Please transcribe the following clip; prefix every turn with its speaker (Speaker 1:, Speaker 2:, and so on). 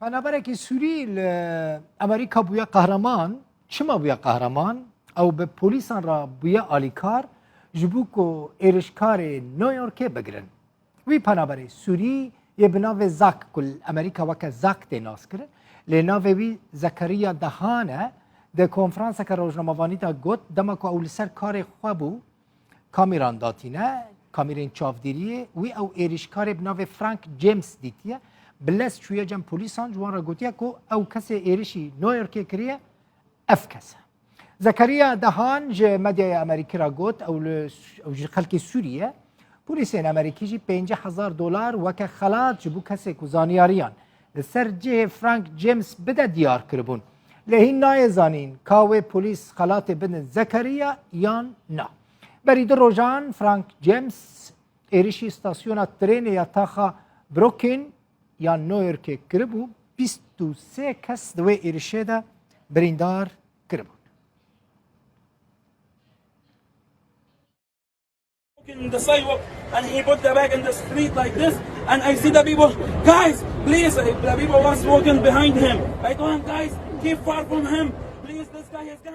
Speaker 1: پنابرکی سوری امریکا بویا قهرمان چما بویا قهرمان او به پلیسان را بویا آلیکار جبو کو ایرشکار نیویورک بگرن وی پنابر سوری یه بناو زاک کل امریکا وکا زاک دیناس کرن لناو وی زکریا دهانه ده کنفرانس که روزنامه‌وانی تا گوت دما کو اول سر کار خوابو کامیران داتینه کامیرین چاودیریه وی او ایرشکار بناو فرانک جیمز دیتیه بلس چویا جم پلیسان جوان را گوتیا کو او کسی ایرشی نیویورک کریه اف کسه زکریا دهان ج مدیا امریکی را گوت او خلک سوریه پلیسین امریکی جی $50,000 وک خلاط جبو کسی کو زانیاریان لسر جه فرانک جیمز بده دیار کربون لهین نای زانین کاوه پلیس خلاط بدن زکریا یان نه بری دو روزان فرانک جیمز ایرشی استاسیون ترین یا تاخا بروکین یا نیویورک کربو 23 کس دوی ایرشه ده بریندار کربو
Speaker 2: in the sidewalk and he put the bag in the street like this and I see the people, guys, please, the people was walking behind him. I told him, guys, keep far from him. Please, this guy is gonna